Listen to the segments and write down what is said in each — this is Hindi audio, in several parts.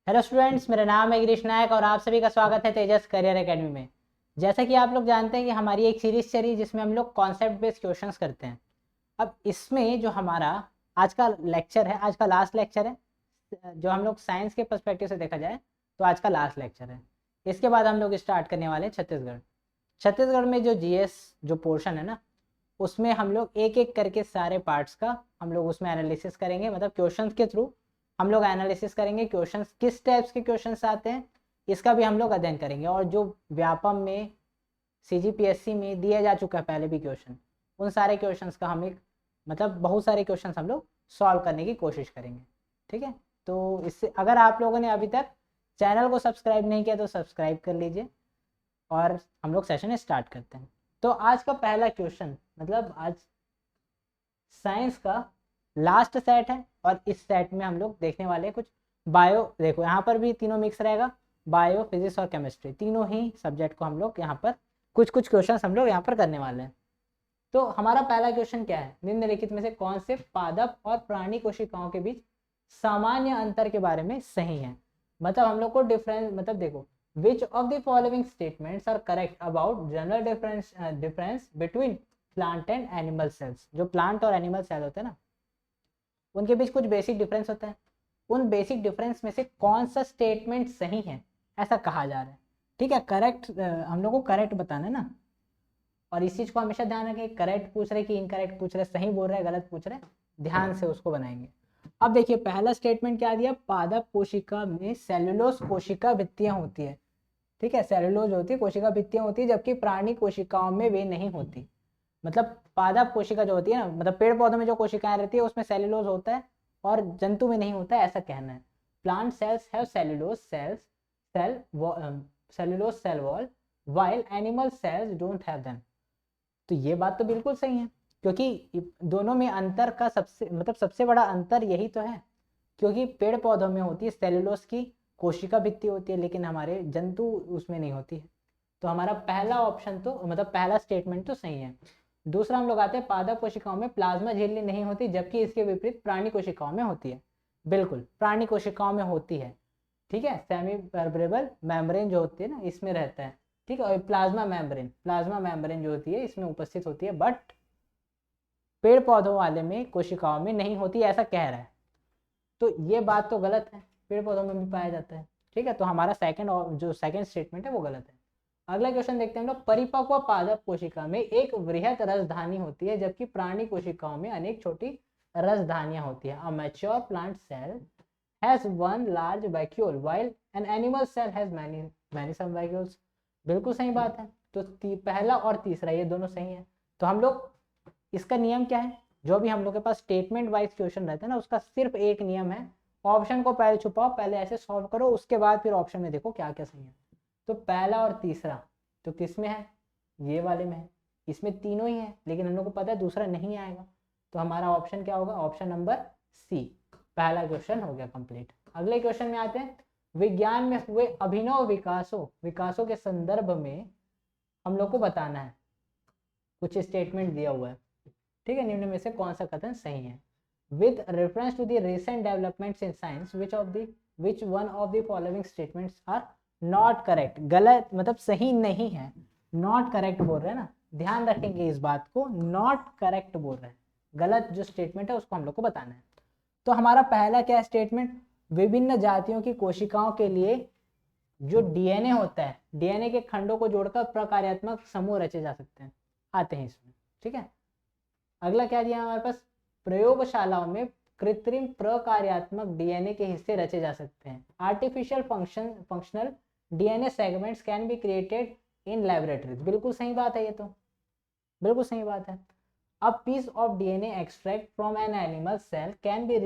हेलो स्टूडेंट्स, मेरा नाम है गिरीश नायक और आप सभी का स्वागत है तेजस करियर एकेडमी में। जैसा कि आप लोग जानते हैं कि हमारी एक सीरीज चली जिसमें हम लोग कॉन्सेप्ट बेस्ड क्वेश्चंस करते हैं। अब इसमें जो हमारा आज का लेक्चर है, आज का लास्ट लेक्चर है, जो हम लोग साइंस के पर्सपेक्टिव से देखा जाए तो आज का लास्ट लेक्चर है। इसके बाद हम लोग स्टार्ट करने वाले हैं छत्तीसगढ़। छत्तीसगढ़ में जो जीएस जो पोर्शन है ना, उसमें हम लोग एक एक करके सारे पार्ट्स का हम लोग उसमें एनालिसिस करेंगे, मतलब क्वेश्चंस के थ्रू हम लोग एनालिसिस करेंगे क्वेश्चंस किस टाइप्स के क्वेश्चंस आते हैं, इसका भी हम लोग अध्ययन करेंगे। और जो व्यापम में सीजीपीएससी में दिया जा चुका है पहले भी क्वेश्चन, उन सारे क्वेश्चंस का हम एक मतलब बहुत सारे क्वेश्चंस हम लोग सॉल्व करने की कोशिश करेंगे। ठीक है, तो इससे अगर आप लोगों ने अभी तक चैनल को सब्सक्राइब नहीं किया तो सब्सक्राइब कर लीजिए और हम लोग सेशन स्टार्ट करते हैं। तो आज का पहला क्वेश्चन, मतलब आज साइंस का लास्ट सेट है और इस सेट में हम लोग देखने वाले हैं कुछ बायो। देखो यहाँ पर भी तीनों मिक्स रहेगा, बायो, फिजिक्स और केमिस्ट्री, तीनों ही सब्जेक्ट को हम लोग यहाँ पर कुछ कुछ क्वेश्चन हम लोग यहाँ पर करने वाले हैं। तो हमारा पहला क्वेश्चन क्या है, निम्नलिखित में से कौन से पादप और प्राणी कोशिकाओं के बीच सामान्य अंतर के बारे में सही है। मतलब हम लोग को डिफरेंस, मतलब देखो, which of the following statements are correct about general difference between plant and animal cells. जो प्लांट और एनिमल सेल होते हैं ना, उनके बीच कुछ बेसिक डिफरेंस होता है। उन बेसिक डिफरेंस में से कौन सा स्टेटमेंट सही है ऐसा कहा जा रहा है। ठीक है, करेक्ट, हम लोग को करेक्ट बताना है ना। और इस चीज को हमेशा ध्यान रखें, करेक्ट पूछ रहे कि इनकरेक्ट पूछ रहे, सही बोल रहे गलत पूछ रहे, ध्यान से उसको बनाएंगे। अब देखिए पहला स्टेटमेंट क्या दिया, पादप कोशिका में सेलुलोज कोशिका भित्तियां होती है। ठीक है, सेलुलोज होती है, कोशिका भित्तियां होती है, जबकि प्राणी कोशिकाओं में वे नहीं होती। मतलब पादप कोशिका जो होती है ना, मतलब पेड़ पौधों में जो कोशिकाएं रहती है उसमें सेलुलोज होता है और जंतु में नहीं होता है, ऐसा कहना है। Plant cells have cellulose cells cell cellulose cell wall while animal cells don't have them. तो ये बात तो बिल्कुल सही है, क्योंकि दोनों में अंतर का सबसे बड़ा अंतर यही तो है। क्योंकि पेड़ पौधों में होती है सेलुलोज की कोशिका भित्ति होती है, लेकिन हमारे जंतु उसमें नहीं होती है। तो हमारा पहला ऑप्शन तो मतलब पहला स्टेटमेंट तो सही है। दूसरा हम लोग आते हैं, पादप कोशिकाओं में प्लाज्मा झिल्ली नहीं होती, जबकि इसके विपरीत प्राणी कोशिकाओं में होती है। बिल्कुल, प्राणी कोशिकाओं में होती है। ठीक है, सेमी परब्रेबल मेम्ब्रेन जो होती है ना, इसमें रहता है। ठीक है, और प्लाज्मा मेम्ब्रेन जो होती है इसमें उपस्थित होती है, बट पेड़ पौधों वाले में कोशिकाओं में नहीं होती, ऐसा कह रहा है। तो ये बात तो गलत है, पेड़ पौधों में भी पाया जाता है। ठीक है, तो हमारा सेकंड स्टेटमेंट है वो गलत है। अगला क्वेश्चन देखते हैं हम लोग, परिपक्व पादप कोशिका में एक वृहत रसधानी होती है, जबकि प्राणी कोशिकाओं में अनेक छोटी रसधानियां होती है। A mature plant cell has one large vacuole while an animal cell has many some vacuoles। बिल्कुल सही बात है। तो पहला और तीसरा ये दोनों सही है। तो हम लोग, इसका नियम क्या है, जो भी हम लोग के पास स्टेटमेंट वाइज क्वेश्चन रहता है ना, उसका सिर्फ एक नियम है, ऑप्शन को पहले छुपाओ, पहले ऐसे सॉल्व करो, उसके बाद फिर ऑप्शन में देखो क्या क्या सही है। तो पहला और तीसरा तो किस में है, ये वाले में है। इसमें तीनों ही है, लेकिन हम लोग को पता है दूसरा नहीं आएगा। तो हमारा ऑप्शन क्या होगा, ऑप्शन नंबर सी। पहला क्वेश्चन हो गया कंप्लीट। अगले क्वेश्चन में आते हैं, विज्ञान में हुए अभिनव विकासों के संदर्भ में हम लोग को बताना है। कुछ स्टेटमेंट दिया हुआ है। ठीक है, निम्न में से कौन सा कथन सही है। With reference to the recent developments in science which one of the following statements are not correct. गलत मतलब सही नहीं है, नॉट करेक्ट बोल रहे हैं ना, ध्यान रखेंगे इस बात को, नॉट करेक्ट बोल रहे हैं, गलत जो स्टेटमेंट है उसको हम लोग को बताना है। तो हमारा पहला क्या स्टेटमेंट, विभिन्न जातियों की कोशिकाओं के लिए जो डीएनए होता है, डीएनए के खंडों को जोड़कर प्रकार्यात्मक समूह रचे जा सकते हैं, आते हैं इसमें। ठीक है, अगला क्या दिया हमारे पास, प्रयोगशालाओं में कृत्रिम प्रकार्यात्मक डीएनए के हिस्से रचे जा सकते हैं। Artificial functional DNA segments can be created in laboratories. बिल्कुल सही बात है, ये तो बिल्कुल सही बात है। A piece of DNA extract from an animal cell can be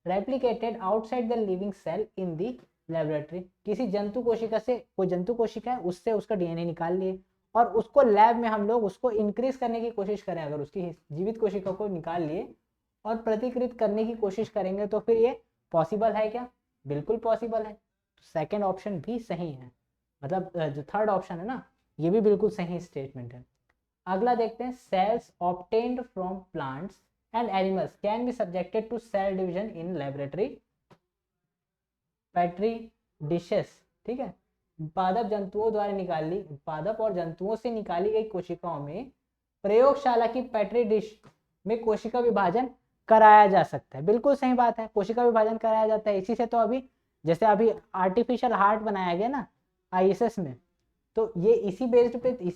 replicated outside the living cell in the laboratory। किसी जंतु कोशिका से, कोई जंतु कोशिका है उससे उसका डीएनए निकाल लिए और उसको लैब में हम लोग उसको इंक्रीज करने की कोशिश करें, अगर उसकी जीवित कोशिका को निकाल लिए और प्रतिकृत करने की कोशिश करेंगे तो फिर ये पॉसिबल है क्या, बिल्कुल पॉसिबल है। सेकेंड ऑप्शन भी सही है, मतलब जो थर्ड ऑप्शन है ना, ये भी बिल्कुल सही स्टेटमेंट है। अगला देखते हैं, cells obtained from plants and animals can be subjected to cell division in laboratory. Petri dishes, ठीक है, पादप जंतुओं द्वारा निकाली, पादप और जंतुओं से निकाली गई कोशिकाओं में प्रयोगशाला की पेट्री डिश में कोशिका विभाजन कराया जा सकता है। बिल्कुल सही बात है, कोशिका विभाजन कराया जाता है। इसी से तो अभी जैसे अभी आर्टिफिशियल हार्ट बनाया गया ना आईएसएस में, तो ये इसी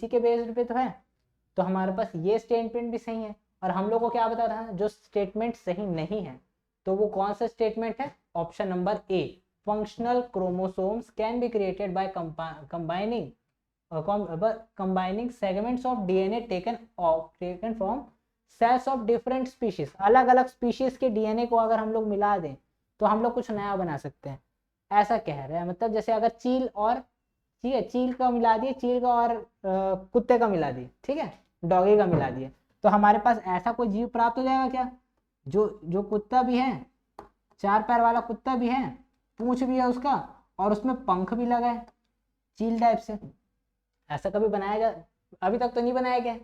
के बेस्ड पे तो है। तो हमारे पास ये स्टेटमेंट भी सही है। और हम लोग को क्या बता रहा है, जो स्टेटमेंट सही नहीं है तो वो कौन सा स्टेटमेंट है, option number A, functional chromosomes can be created by combining segments of DNA taken from cells of different species। अलग अलग स्पीशीज के डीएनए को अगर हम लोग मिला दें तो हम लोग कुछ नया बना सकते हैं, ऐसा कह रहे हैं। मतलब जैसे अगर चील और, ठीक है, चील का मिला दिए, चील का और कुत्ते का मिला दिए, ठीक है, डॉगी का मिला दिए, तो हमारे पास ऐसा कोई जीव प्राप्त हो जाएगा क्या, जो कुत्ता भी है, 4 पैर वाला कुत्ता भी है, पूंछ भी है उसका और उसमें पंख भी लगा है चील टाइप से। ऐसा कभी बनाया जा, अभी तक तो नहीं बनाया गया।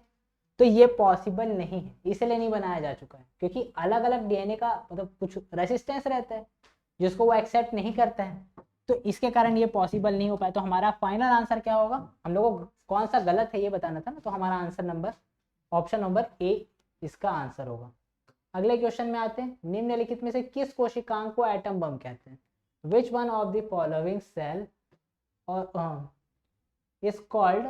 तो ये पॉसिबल नहीं है, इसलिए नहीं बनाया जा चुका है, क्योंकि अलग अलग डीएनए का मतलब कुछ रेसिस्टेंस रहता है जिसको वो एक्सेप्ट नहीं करता है, तो इसके कारण ये पॉसिबल नहीं हो पाया। तो हमारा फाइनल आंसर क्या होगा, हम लोगों को कौन सा गलत है ये बताना था ना, तो हमारा आंसर ऑप्शन नंबर ए इसका आंसर होगा। अगले क्वेश्चन में आते हैं, निम्नलिखित में से किस कोशिकांग को एटम बम कहते हैं, which one of the following cell or is called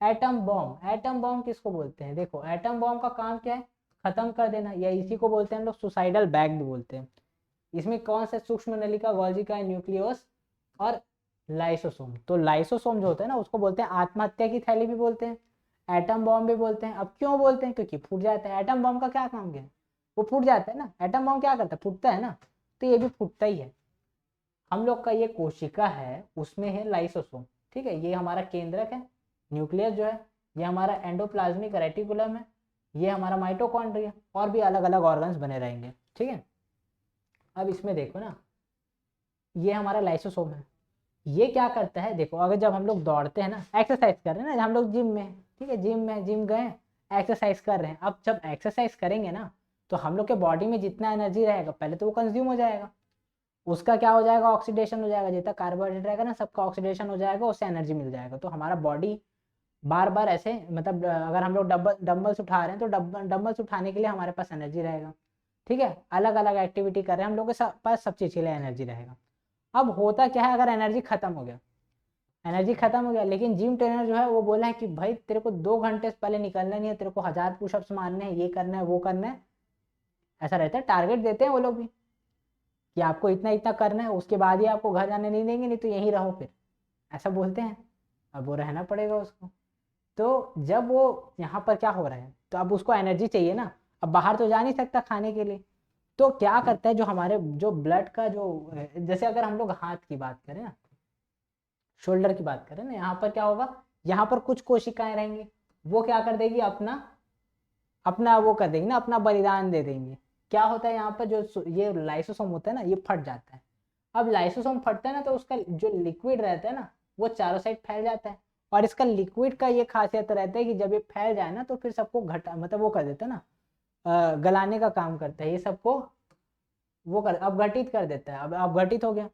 atom bomb. Atom bomb किसको बोलते हैं, देखो एटम बॉम्ब का काम क्या है, खत्म कर देना, या इसी को बोलते हैं हम लोग सुसाइडल बैग भी बोलते हैं। इसमें कौन से सूक्ष्म नलिका, गोल्गी का न्यूक्लियस और लाइसोसोम। तो लाइसोसोम जो होता है ना उसको बोलते हैं आत्महत्या की थैली भी बोलते हैं, एटम बॉम्ब भी बोलते हैं। अब क्यों बोलते हैं, क्योंकि फूट जाता है। एटम बॉम्ब का क्या काम है, वो फूट जाता है ना, एटम बॉम्ब क्या करता है, फूटता है ना, तो ये भी फूटता ही है। हम लोग का ये कोशिका है उसमें है लाइसोसोम, ठीक है, ये हमारा केंद्रक है, न्यूक्लियस जो है ये हमारा एंडोप्लाज्मिक रेटिकुलम है, ये हमारा माइटोकॉन्ड्रिया, और भी अलग अलग ऑर्गन्स बने रहेंगे, ठीक है। अब इसमें देखो ना, ये हमारा लाइसोसोम है, ये क्या करता है, देखो अगर जब हम लोग दौड़ते हैं ना, एक्सरसाइज कर रहे हैं ना, हम लोग जिम में, ठीक है, जिम गए, एक्सरसाइज कर रहे हैं। अब जब एक्सरसाइज करेंगे ना तो हम लोग के बॉडी में जितना एनर्जी रहेगा पहले तो वो कंज्यूम हो जाएगा, उसका क्या हो जाएगा, ऑक्सीडेशन हो जाएगा, जितना कार्बोहाइड्रेट रहेगा ना सबका ऑक्सीडेशन हो जाएगा, उससे एनर्जी मिल जाएगा। तो हमारा बॉडी बार बार ऐसे, मतलब अगर हम लोग डम्बल्स उठा रहे हैं तो डम्बल्स उठाने के लिए हमारे पास एनर्जी रहेगा, ठीक है, अलग अलग एक्टिविटी कर रहे हैं हम लोग के पास सब चीज़ के लिए एनर्जी रहेगा। अब होता क्या है, अगर एनर्जी खत्म हो गया, लेकिन जिम ट्रेनर जो है वो बोला है कि भाई तेरे को 2 घंटे से पहले निकलना नहीं है, तेरे को 1000 पुशअप्स मारने हैं, ये करना है वो करना है, ऐसा रहता है, टारगेट देते हैं वो लोग भी कि आपको इतना इतना करना है, उसके बाद ही आपको घर जाने नहीं देंगे, नहीं तो यहीं रहो, फिर ऐसा बोलते हैं। अब वो रहना पड़ेगा उसको। तो जब वो यहाँ पर क्या हो रहा है, तो अब उसको एनर्जी चाहिए ना, अब बाहर तो जा नहीं सकता खाने के लिए, तो क्या करता है, जो हमारे जो ब्लड का जो, जैसे अगर हम लोग हाथ की बात करें ना, शोल्डर की बात करें ना, यहाँ पर क्या होगा, यहाँ पर कुछ कोशिकाएं रहेंगी, वो क्या कर देगी, अपना अपना वो कर देंगे ना, अपना बलिदान दे देंगे। क्या होता है यहाँ पर, जो ये लाइसोसोम होता है ना ये फट जाता है। अब लाइसोसोम फटता है ना तो उसका जो लिक्विड रहता है ना वो चारों साइड फैल जाता है, और इसका लिक्विड का ये खासियत रहता है कि जब ये फैल जाए ना तो फिर सबको घटा, मतलब वो कर देता है ना, गलाने का काम करता है, ये सबको वो कर अपघटित कर देता है। अब अपघटित हो गया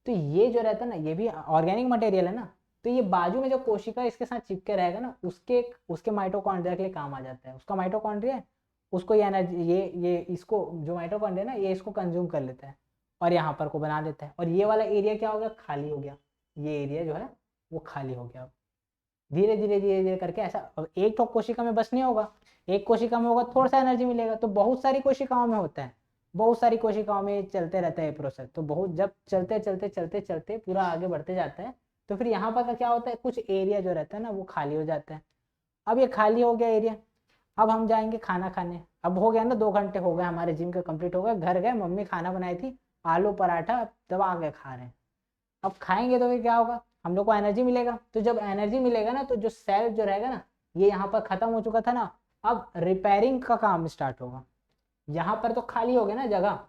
तो ये जो रहता है ना ये भी ऑर्गेनिक मटेरियल है ना, तो ये बाजू में जो कोशिका इसके साथ चिपके रहेगा ना, उसके माइटोकॉन्ड्रिया के लिए काम आ जाता है। उसका माइटोकॉन्ड्रिया है, उसको ये एनर्जी, ये इसको जो माइटोकॉन्ड्रिया ना ये इसको कंज्यूम कर लेता है और यहाँ पर को बना देता है, और ये वाला एरिया क्या हो गया, खाली हो गया, ये एरिया जो है वो खाली हो गया। धीरे धीरे करके ऐसा, अब एक तो कोशिका में बस नहीं होगा, एक कोशिका में होगा थोड़ा सा एनर्जी मिलेगा, तो बहुत सारी कोशिकाओं में होता है, बहुत सारी कोशिकाओं में चलते रहता है प्रोसेस। तो बहुत जब चलते पूरा आगे बढ़ते जाता है तो फिर यहाँ पर क्या होता है, कुछ एरिया जो रहता है ना वो खाली हो जाता है। अब ये खाली हो गया एरिया, अब हम जाएंगे खाना खाने। अब हो गया ना, 2 घंटे हो गए हमारे जिम का कंप्लीट हो गया, घर गए, मम्मी खाना बनाई थी, आलू पराठा दबा के खा रहे हैं। अब खाएंगे तो फिर क्या होगा, हम लोग को एनर्जी मिलेगा। तो जब एनर्जी मिलेगा ना तो जो सेल जो रहेगा ना ये यहाँ पर खत्म हो चुका था ना, अब रिपेयरिंग का काम स्टार्ट होगा। यहाँ पर तो खाली हो गया ना जगह,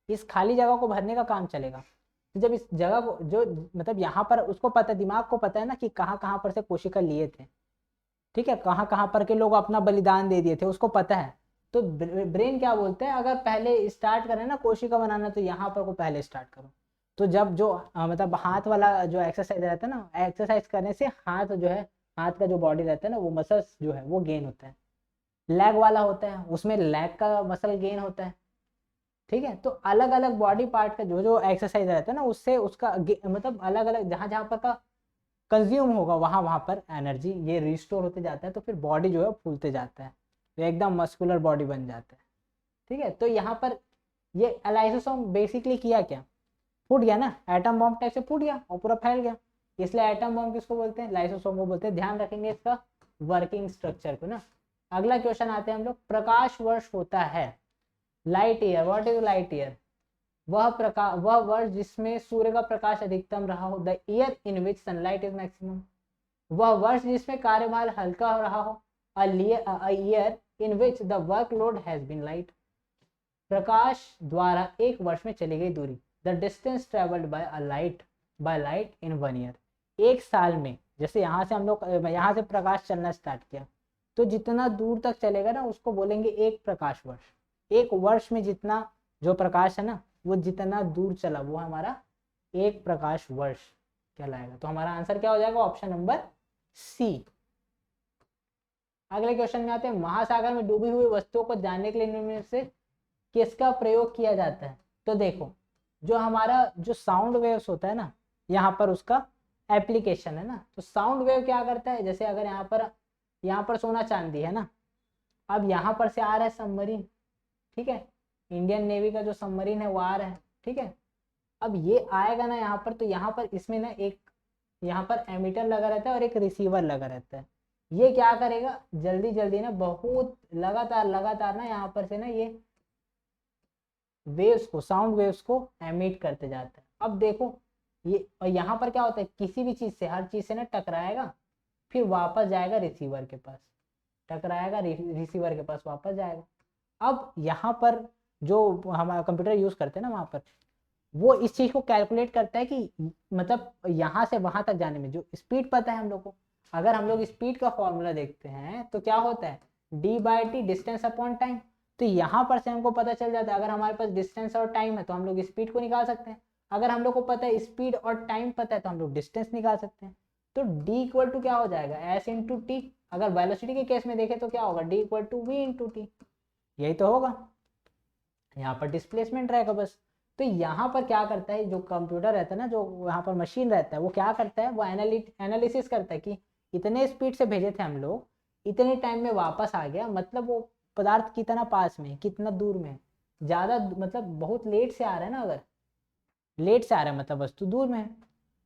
इस खाली जगह को भरने का काम चलेगा। तो जब इस जगह को जो, मतलब यहाँ पर उसको पता, दिमाग को पता है ना कि कहाँ कहाँ पर से कोशिका लिए थे, ठीक है, कहाँ कहाँ पर के लोग अपना बलिदान दे दिए थे उसको पता है। तो ब्रेन क्या बोलते हैं, अगर पहले स्टार्ट करें ना कोशिका बनाना तो यहाँ पर को पहले स्टार्ट करो, तो जब जो मतलब हाथ वाला जो एक्सरसाइज रहता है ना, एक्सरसाइज करने से हाथ जो है, हाथ का जो बॉडी रहता है ना, वो मसल्स जो है वो गेन होता है। लेग वाला होता है, उसमें लेग का मसल गेन होता है। ठीक है, तो अलग अलग बॉडी पार्ट का जो जो एक्सरसाइज रहता है ना, उससे उसका मतलब अलग अलग जहाँ जहाँ पर का कंज्यूम होगा वहाँ वहाँ पर एनर्जी ये रिस्टोर होते जाता है, तो फिर बॉडी जो है फूलते जाता है, तो एकदम मस्कुलर बॉडी बन जाता है। ठीक है, तो यहाँ पर ये लाइसोसोम बेसिकली किया क्या, फूट गया ना, एटम बॉम्ब टाइप से फूट गया और पूरा फैल गया, इसलिए एटम बॉम्ब किसको बोलते हैं, लाइसोसोम को बोलते हैं। ध्यान रखेंगे इसका वर्किंग स्ट्रक्चर को ना। अगला क्वेश्चन आते हैं हम लोग, प्रकाश वर्ष होता है, light year, what is light year, वह वर्ष जिसमें सूर्य का प्रकाश अधिकतम रहा हो, the year in which sunlight is maximum, वह वर्ष जिसमें कार्यभार हल्का हो रहा हो, a year in which the workload has been light, प्रकाश द्वारा एक वर्ष में चली गई दूरी, the distance travelled by light in 1 year, एक साल में, जैसे यहाँ से हम लोग यहाँ से प्रकाश चलना स्टार्ट किया, तो जितना दूर तक चलेगा ना उसको बोलेंगे एक प्रकाश वर्ष। एक वर्ष में जितना जो प्रकाश है ना, वो जितना दूर चला वो हमारा एक प्रकाश वर्ष कहलाएगा। तो हमारा आंसर क्या हो जाएगा, ऑप्शन नंबर सी। अगले क्वेश्चन में आते हैं, महासागर में डूबी हुई वस्तुओं को जानने के लिए इनमें से किसका प्रयोग किया जाता है। तो देखो, जो हमारा जो साउंड वेव्स होता है ना, यहाँ पर उसका एप्लीकेशन है ना। तो साउंड वेव क्या करता है, जैसे अगर यहाँ पर सोना चांदी है ना, अब यहाँ पर से आ रहा है सबमरीन, ठीक है, इंडियन नेवी का जो सबमरीन है वो आ रहा है, ठीक है, अब ये आएगा ना यहाँ पर, तो यहाँ पर इसमें ना एक यहाँ पर एमीटर लगा रहता है और एक रिसीवर लगा रहता है। ये क्या करेगा, जल्दी जल्दी ना बहुत लगातार लगातार ना यहाँ पर से ना ये वेव्स को, साउंड वेव्स को एमिट करते जाता है। अब देखो ये, और यहाँ पर क्या होता है, किसी भी चीज से, हर चीज से ना टकराएगा, फिर वापस जाएगा रिसीवर के पास, टकराएगा रिसीवर के पास वापस जाएगा। अब यहाँ पर जो हमारा कंप्यूटर यूज करते हैं ना, वहाँ पर वो इस चीज को कैलकुलेट करता है कि मतलब यहाँ से वहां तक जाने में जो स्पीड पता है हम लोग को, अगर हम लोग स्पीड का फॉर्मूला देखते हैं तो क्या होता है, d/t डिस्टेंस अपॉन टाइम। तो यहाँ पर से हमको पता चल जाता है, अगर हमारे पास डिस्टेंस और टाइम है तो हम लोग स्पीड को निकाल सकते हैं, अगर हम लोग को पता है स्पीड और टाइम पता है तो हम लोग डिस्टेंस निकाल सकते हैं। तो d इक्वल टू क्या हो जाएगा, s इंटू टी। अगर वेलोसिटी के केस में देखें तो क्या होगा, d equal to v into t, यही तो होगा, यहाँ पर डिस्प्लेसमेंट रहेगा बस। तो यहाँ पर क्या करता है, जो कंप्यूटर रहता है ना, जो यहाँ पर मशीन रहता है, वो क्या करता है, वो एनालिसिस करता है कि इतने स्पीड से भेजे थे हम लोग, इतने टाइम में वापस आ गया, मतलब वो पदार्थ कितना पास में, कितना दूर में, ज़्यादा मतलब बहुत लेट से आ रहा है ना, अगर लेट से आ रहा है मतलब वस्तु दूर में है,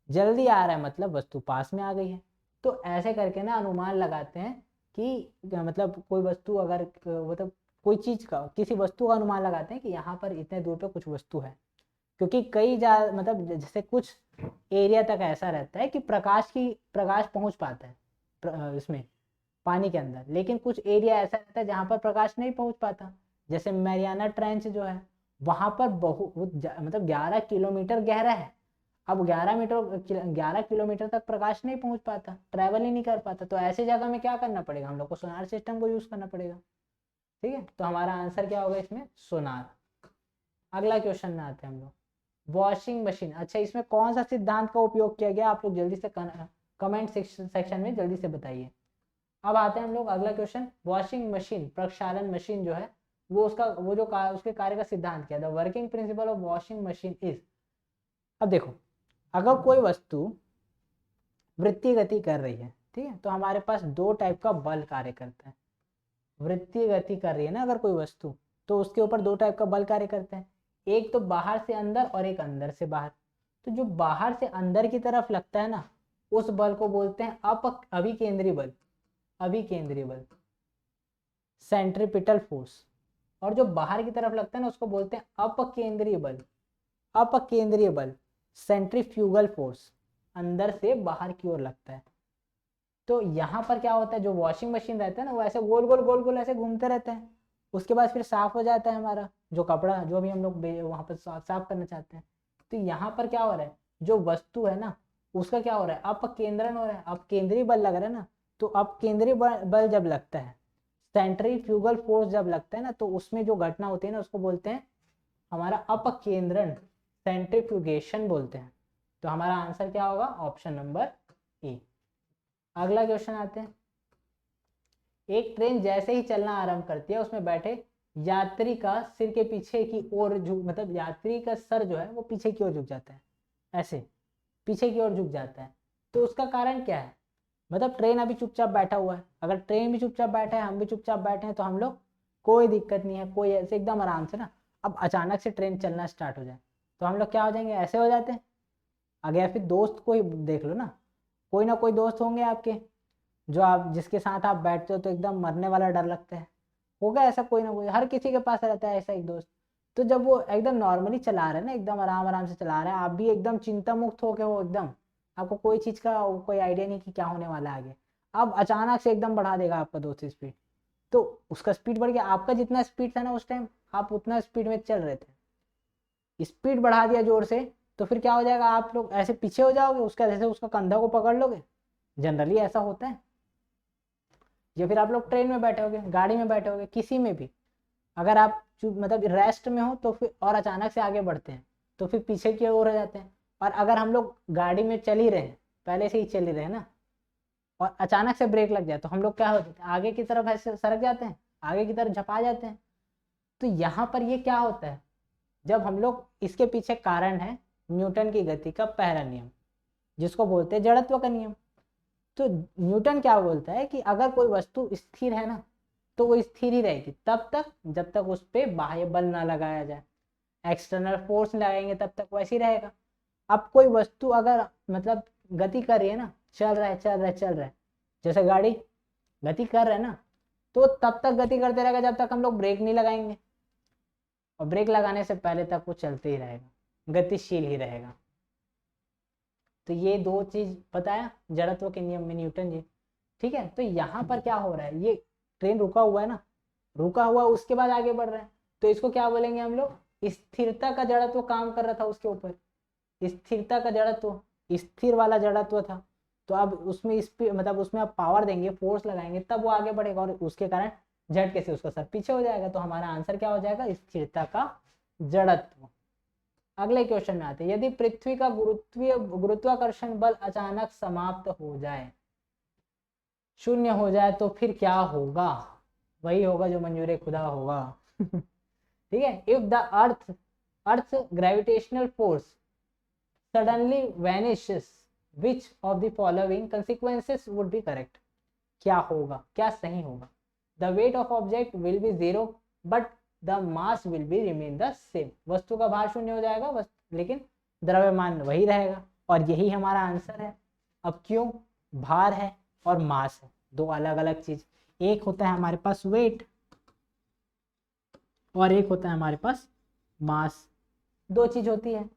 जल्दी आ रहा है मतलब वस्तु पास में आ गई है। तो ऐसे करके ना अनुमान लगाते हैं कि मतलब कोई वस्तु अगर मतलब कोई चीज का, किसी वस्तु का अनुमान लगाते हैं कि यहाँ पर इतने दूर पे कुछ वस्तु है, क्योंकि मतलब जैसे कुछ एरिया तक ऐसा रहता है कि प्रकाश पहुंच पाता है इसमें पानी के अंदर, लेकिन कुछ एरिया ऐसा रहता है जहाँ पर प्रकाश नहीं पहुंच पाता, जैसे मैरियाना ट्रेंच जो है, वहां पर बहुत मतलब 11 किलोमीटर गहरा है। अब 11 किलोमीटर तक प्रकाश नहीं पहुंच पाता, ट्रैवल ही नहीं कर पाता, तो ऐसे जगह में क्या करना पड़ेगा, हम लोग को सोनार सिस्टम को यूज करना पड़ेगा। ठीक है, तो हमारा आंसर क्या होगा इसमें, सोनार। अगला क्वेश्चन में आते हैं हम लोग, वॉशिंग मशीन। अच्छा, इसमें कौन सा सिद्धांत का उपयोग किया गया, आप लोग जल्दी से कमेंट सेक्शन में जल्दी से बताइए। अब आते हैं हम लोग अगला क्वेश्चन, वॉशिंग मशीन प्रक्षालन मशीन जो है वो उसके कार्य का सिद्धांत क्या है, the working principle of washing machine is. अब देखो, अगर कोई वस्तु वृत्तीय गति कर रही है, ठीक है, तो हमारे पास दो टाइप का बल कार्य करता है। वृत्तीय गति कर रही है ना अगर कोई वस्तु, तो उसके ऊपर दो टाइप का बल कार्य करते हैं, एक तो बाहर से अंदर और एक अंदर से बाहर। तो जो बाहर से अंदर की तरफ लगता है ना, उस बल को बोलते हैं अभिकेंद्री बल, अभिकेंद्री बल, सेंट्रीपिटल फोर्स। और जो बाहर की तरफ लगता है ना, उसको बोलते हैं अपकेंद्रीय बल, अपकेंद्रीय बल, सेंट्रीफ्यूगल फोर्स, अंदर से बाहर की ओर लगता है। तो यहाँ पर क्या होता है, जो वॉशिंग मशीन रहता है ना, वो ऐसे गोल गोल गोल गोल ऐसे घूमते रहते हैं, उसके बाद फिर साफ हो जाता है हमारा जो कपड़ा, जो भी हम लोग वहाँ पर साफ करना चाहते हैं। तो यहाँ पर क्या हो रहा है, जो वस्तु है ना उसका क्या हो रहा है, अपकेंद्रण हो रहा है, अपकेंद्रीय बल लग रहा है ना। तो अपकेंद्रीय बल जब लगता है, सेंट्रीफ्यूगल फोर्स जब लगता है ना, तो उसमें जो घटना होती है ना उसको बोलते हैं हमारा अपकेंद्रण, सेंट्रीफ्यूगेशन बोलते हैं। तो हमारा आंसर क्या होगा? Option number A. अगला क्वेश्चन आते हैं। एक ट्रेन जैसे ही चलना आरंभ करती है उसमें बैठे यात्री का सिर के पीछे की ओर झुक, मतलब यात्री का सर जो है वो पीछे की ओर झुक जाता है, ऐसे पीछे की ओर झुक जाता है। तो उसका कारण क्या है? मतलब ट्रेन अभी चुपचाप बैठा हुआ है, अगर ट्रेन भी चुपचाप बैठा है, हम भी चुपचाप बैठे हैं, तो हम लोग कोई दिक्कत नहीं है, कोई ऐसे एकदम आराम से ना। अब अचानक से ट्रेन चलना स्टार्ट हो जाए तो हम लोग क्या हो जाएंगे? ऐसे हो जाते हैं। आगे फिर दोस्त को ही देख लो ना कोई दोस्त होंगे आपके, जो आप जिसके साथ आप बैठते हो तो एकदम मरने वाला डर लगता है। होगा ऐसा कोई ना कोई, हर किसी के पास रहता है ऐसा एक दोस्त। तो जब वो एकदम नॉर्मली चला रहे हैं ना, एकदम आराम आराम से चला रहे हैं, आप भी एकदम चिंता मुक्त होके हो एकदम, आपको कोई चीज़ का कोई आइडिया नहीं कि क्या होने वाला है आगे। अब अचानक से एकदम बढ़ा देगा आपका दोस्त स्पीड, तो उसका स्पीड बढ़ गया, आपका जितना स्पीड था ना उस टाइम आप उतना स्पीड में चल रहे थे, स्पीड बढ़ा दिया जोर से, तो फिर क्या हो जाएगा? आप लोग ऐसे पीछे हो जाओगे, उसका जैसे उसका कंधा को पकड़ लोगे, जनरली ऐसा होता है। या फिर आप लोग ट्रेन में बैठे होगे, गाड़ी में बैठे होगे, किसी में भी, अगर आप मतलब रेस्ट में हो तो फिर और अचानक से आगे बढ़ते हैं तो फिर पीछे की ओर हो जाते हैं। और अगर हम लोग गाड़ी में चल ही रहे हैं, पहले से ही चल ही रहे हैं ना, और अचानक से ब्रेक लग जाए तो हम लोग क्या हो जाते हैं? आगे की तरफ ऐसे सरक जाते हैं, आगे की तरफ झपा जाते हैं। तो यहाँ पर ये क्या होता है? जब हम लोग, इसके पीछे कारण है न्यूटन की गति का पहला नियम, जिसको बोलते हैं जड़त्व का नियम। तो न्यूटन क्या बोलता है कि अगर कोई वस्तु स्थिर है ना तो वो स्थिर ही रहेगी तब तक जब तक उस पर बाह्य बल ना लगाया जाए, एक्सटर्नल फोर्स लगाएंगे तब तक वैसे ही रहेगा। अब कोई वस्तु अगर मतलब गति कर रही है ना, चल रहा है चल रहा है चल रहा है, जैसे गाड़ी गति कर रहा है ना, तो तब तक गति करते रहेगा जब तक हम लोग ब्रेक नहीं लगाएंगे, और ब्रेक लगाने से पहले तक वो चलते ही रहेगा, गतिशील ही रहेगा। तो ये दो चीज बताया जड़त्व के नियम में न्यूटन जी। ठीक है, तो यहाँ पर क्या हो रहा है? ये ट्रेन रुका हुआ है ना, रुका हुआ उसके बाद आगे बढ़ रहा है, तो इसको क्या बोलेंगे हम लोग? स्थिरता का जड़त्व काम कर रहा था उसके ऊपर, स्थिरता का जड़त्व, स्थिर वाला जड़त्व था। तो अब उसमें स्पीड, मतलब उसमें आप पावर देंगे, फोर्स लगाएंगे, तब वो आगे बढ़ेगा, और उसके कारण झटके से उसका सर पीछे हो जाएगा। तो हमारा आंसर क्या हो जाएगा? स्थिरता का जड़त्व। अगले क्वेश्चन में आते हैं। यदि पृथ्वी का गुरुत्वाकर्षण बल अचानक समाप्त हो जाए, शून्य हो जाए, तो फिर क्या होगा? वही होगा जो मंजूर खुदा होगा। ठीक है, if the earth gravitational force suddenly vanishes, which of the following consequences would be correct? क्या होगा, क्या सही होगा? The weight of object will be 0 but the mass will be remain the same. वस्तु का भार शून्य हो जाएगा लेकिन द्रव्यमान वही रहेगा, और यही हमारा आंसर है। अब क्यों? भार है और मास है, दो अलग अलग चीज। एक होता है हमारे पास वेट और एक होता है हमारे पास मास, दो चीज होती है।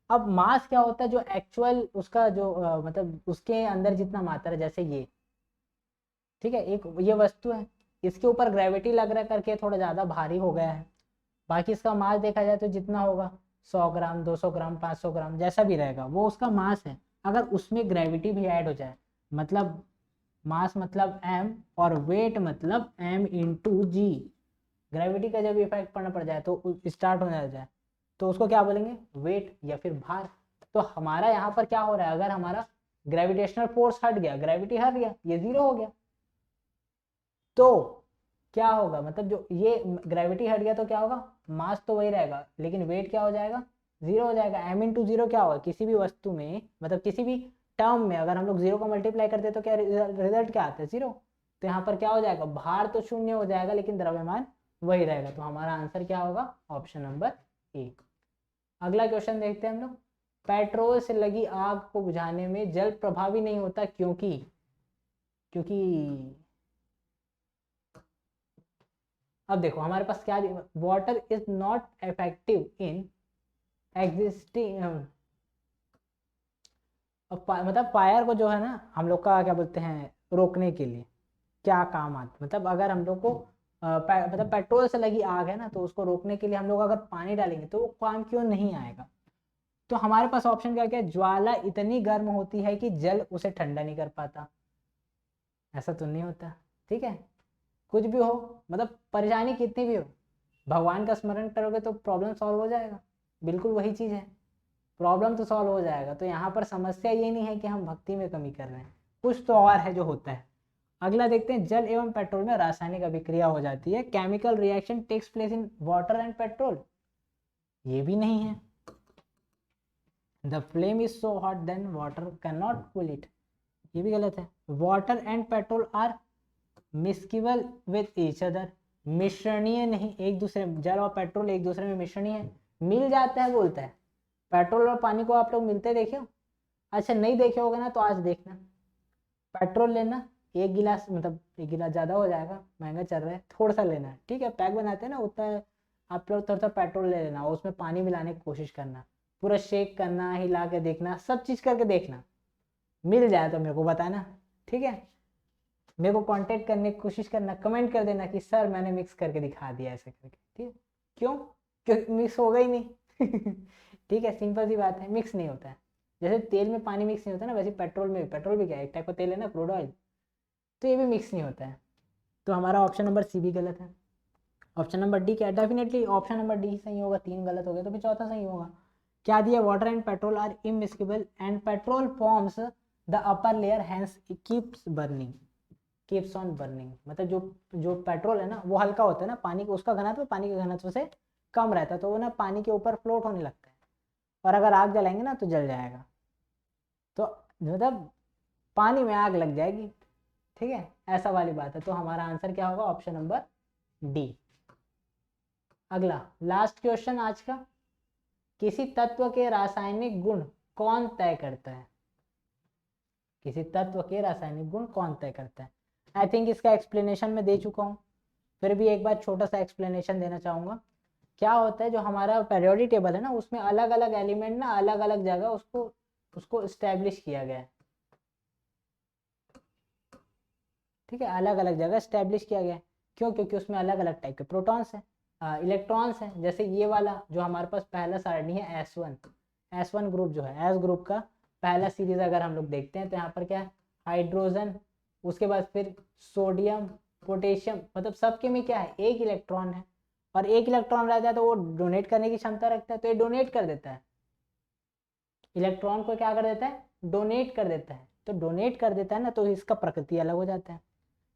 अब मास क्या होता है? जो एक्चुअल उसका जो मतलब उसके अंदर जितना मात्रा है, जैसे ये, ठीक है, एक ये वस्तु है, इसके ऊपर ग्रेविटी लग रहा करके थोड़ा ज़्यादा भारी हो गया है। बाकी इसका मास देखा जाए तो जितना होगा 100 ग्राम 200 ग्राम 500 ग्राम जैसा भी रहेगा वो उसका मास है। अगर उसमें ग्रेविटी भी ऐड हो जाए, मतलब मास मतलब m और वेट मतलब m इंटू जी, ग्रेविटी का जब इफेक्ट पड़ना पड़ जाए तो स्टार्ट होने जाए तो उसको क्या बोलेंगे? वेट या फिर भार। तो हमारा यहाँ पर क्या हो रहा है? अगर हमारा ग्रेविटेशनल फोर्स हट गया, ग्रेविटी हट गया, ये 0 हो गया, तो क्या होगा? मतलब जो ये ग्रेविटी हट गया तो क्या होगा? मास तो वही रहेगा लेकिन वेट क्या हो जाएगा? 0 हो जाएगा। m इंटू 0 क्या होगा? किसी भी वस्तु में, मतलब किसी भी टर्म में अगर हम लोग 0 को मल्टीप्लाई करते तो क्या रिजल्ट क्या आता है? 0। तो यहाँ पर क्या हो जाएगा? भार तो शून्य हो जाएगा लेकिन द्रव्यमान वही रहेगा। तो हमारा आंसर क्या होगा? Option number A. अगला क्वेश्चन देखते हैं हम लोग। पेट्रोल से लगी आग को बुझाने में जल प्रभावी नहीं होता क्योंकि अब देखो हमारे पास क्या, water is not effective in existing, मतलब फायर को जो है ना हम लोग का क्या बोलते हैं, रोकने के लिए क्या काम आता? मतलब अगर हम लोग को मतलब पेट्रोल से लगी आग है ना, तो उसको रोकने के लिए हम लोग अगर पानी डालेंगे तो वो काम क्यों नहीं आएगा? तो हमारे पास ऑप्शन क्या क्या? ज्वाला इतनी गर्म होती है कि जल उसे ठंडा नहीं कर पाता। ऐसा तो नहीं होता। ठीक है, कुछ भी हो, मतलब परेशानी कितनी भी हो, भगवान का स्मरण करोगे तो प्रॉब्लम सॉल्व हो जाएगा। बिल्कुल वही चीज़ है। प्रॉब्लम तो सॉल्व हो जाएगा। तो यहाँ पर समस्या ये नहीं है कि हम भक्ति में कमी कर रहे हैं, कुछ तो और है जो होता है। अगला देखते हैं, जल एवं पेट्रोल में रासायनिक अभिक्रिया हो जाती है, chemical reaction takes place in water and petrol, ये भी नहीं है। The flame is so hot then water can not cool it, ये भी गलत है। Water and petrol are miscible with each other, मिश्रणीय नहीं एक दूसरे, जल और पेट्रोल एक दूसरे में मिश्रणीय है, मिल जाता है बोलता है। पेट्रोल और पानी को आप लोग मिलते देखे हो? अच्छा नहीं देखे होगा ना तो आज देखना। पेट्रोल लेना, एक गिलास, मतलब एक गिलास ज़्यादा हो जाएगा, महंगा चल रहा है, थोड़ा सा लेना है, ठीक है, पैक बनाते हैं ना उतना, आप लोग थोड़ा सा पेट्रोल ले लेना और उसमें पानी मिलाने की कोशिश करना, पूरा शेक करना, हिला के देखना, सब चीज़ करके देखना, मिल जाए तो मेरे को बताना, ठीक है। मेरे को कांटेक्ट करने की कोशिश करना, कमेंट कर देना कि सर मैंने मिक्स करके दिखा दिया ऐसे करके, ठीक है। क्यों? क्योंकि मिक्स होगा ही नहीं ठीक है, सिंपल सी बात है, मिक्स नहीं होता है। जैसे तेल में पानी मिक्स नहीं होता ना, वैसे पेट्रोल में, पेट्रोल भी क्या है, एक टाइप का तेल है ना, क्रूड ऑयल, तो ये भी मिक्स नहीं होता है। तो हमारा ऑप्शन नंबर सी भी गलत है। ऑप्शन नंबर डी क्या है? डेफिनेटली ऑप्शन नंबर डी सही होगा, 3 गलत हो गए तो फिर चौथा सही होगा। क्या दिया? Water and petrol are immiscible and petrol forms the upper layer hence keeps burning, keeps on burning, मतलब जो पेट्रोल है ना वो हल्का होता है ना, पानी को, उसका घनत्व पानी के घनत्व से कम रहता है, तो वो ना पानी के ऊपर फ्लोट होने लगता है, और अगर आग जलाएंगे ना तो जल जाएगा, तो मतलब पानी में आग लग जाएगी, ठीक है, ऐसा वाली बात है। तो हमारा आंसर क्या होगा? Option number D. अगला लास्ट क्वेश्चन आज का, किसी तत्व के रासायनिक गुण कौन तय करता है? किसी तत्व के रासायनिक गुण कौन तय करता है? आई थिंक इसका एक्सप्लेनेशन मैं दे चुका हूँ, फिर भी एक बार छोटा सा एक्सप्लेनेशन देना चाहूँगा। क्या होता है, जो हमारा पेरियोडिक टेबल है ना, उसमें अलग अलग एलिमेंट ना अलग अलग जगह उसको इस्टेब्लिश किया गया है, ठीक है, अलग अलग जगह इस्टेब्लिश किया गया है। क्यों? क्योंकि उसमें अलग अलग टाइप के प्रोटॉन्स हैं, इलेक्ट्रॉन्स हैं। जैसे ये वाला जो हमारे पास पहला सारणी है S1 ग्रुप जो है, एस ग्रुप का पहला सीरीज अगर हम लोग देखते हैं तो यहाँ पर क्या है? हाइड्रोजन, उसके बाद फिर सोडियम, पोटेशियम, मतलब सबके में क्या है? एक इलेक्ट्रॉन है, और एक इलेक्ट्रॉन रहता है तो वो डोनेट करने की क्षमता रखता है, तो ये डोनेट कर देता है, इलेक्ट्रॉन को क्या कर देता है? डोनेट कर देता है। तो डोनेट कर देता है ना, तो इसका प्रकृति अलग हो जाता है,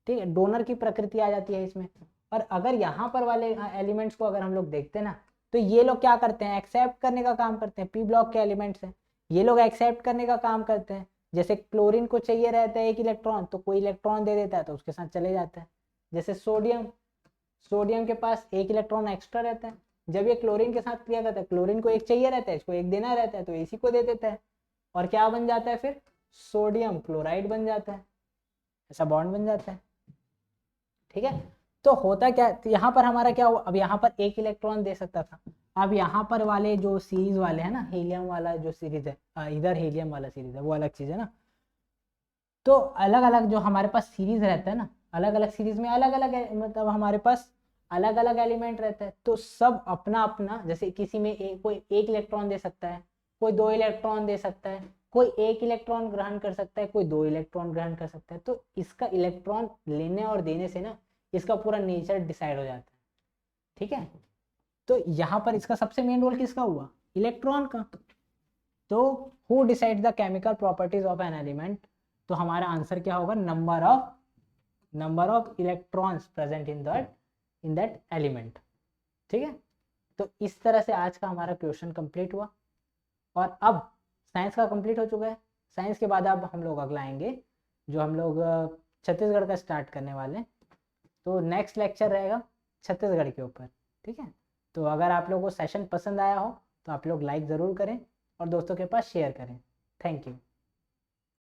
ठीक है, डोनर की प्रकृति आ जाती है इसमें। और अगर यहाँ पर वाले एलिमेंट्स को अगर हम लोग देखते हैं ना, तो ये लोग क्या करते हैं? एक्सेप्ट करने का काम करते हैं, पी ब्लॉक के एलिमेंट्स हैं, ये लोग एक्सेप्ट करने का काम करते हैं। जैसे क्लोरीन को चाहिए रहता है एक इलेक्ट्रॉन, तो कोई इलेक्ट्रॉन दे देता है तो उसके साथ चले जाता है। जैसे सोडियम के पास एक इलेक्ट्रॉन एक्स्ट्रा रहता है, जब ये क्लोरीन के साथ क्रिया करता है, क्लोरीन को एक चाहिए रहता है, इसको एक देना रहता है, तो इसी को दे देता है, और क्या बन जाता है फिर? सोडियम क्लोराइड बन जाता है, ऐसा बॉन्ड बन जाता है, ठीक है। तो होता क्या, तो यहाँ पर हमारा क्या हुआ? अब यहाँ पर एक इलेक्ट्रॉन दे सकता था, अब यहाँ पर वाले जो सीरीज वाले हैं ना, हीलियम वाला जो सीरीज है, इधर हीलियम वाला सीरीज है, वो अलग चीज है ना। तो अलग अलग जो हमारे पास सीरीज रहता है ना, अलग अलग सीरीज में अलग अलग, मतलब हमारे पास अलग अलग एलिमेंट रहता है, तो सब अपना अपना, जैसे किसी में कोई एक इलेक्ट्रॉन दे सकता है, कोई 2 इलेक्ट्रॉन दे सकता है, कोई एक इलेक्ट्रॉन ग्रहण कर सकता है, कोई 2 इलेक्ट्रॉन ग्रहण कर सकता है। तो इसका इलेक्ट्रॉन लेने और देने से ना इसका पूरा नेचर डिसाइड हो जाता है, ठीक है। तो यहाँ पर इसका सबसे मेन रोल किसका हुआ? इलेक्ट्रॉन का। तो who decide the chemical properties of an element? तो हमारा आंसर क्या होगा? Number of electrons present in that element, ठीक है। तो इस तरह से आज का हमारा क्वेश्चन कंप्लीट हुआ, और अब साइंस का कंप्लीट हो चुका है। साइंस के बाद अब हम लोग अगला आएंगे, जो हम लोग छत्तीसगढ़ का स्टार्ट करने वाले हैं। तो नेक्स्ट लेक्चर रहेगा छत्तीसगढ़ के ऊपर, ठीक है। तो अगर आप लोगों को सेशन पसंद आया हो तो आप लोग लाइक ज़रूर करें और दोस्तों के पास शेयर करें। Thank you.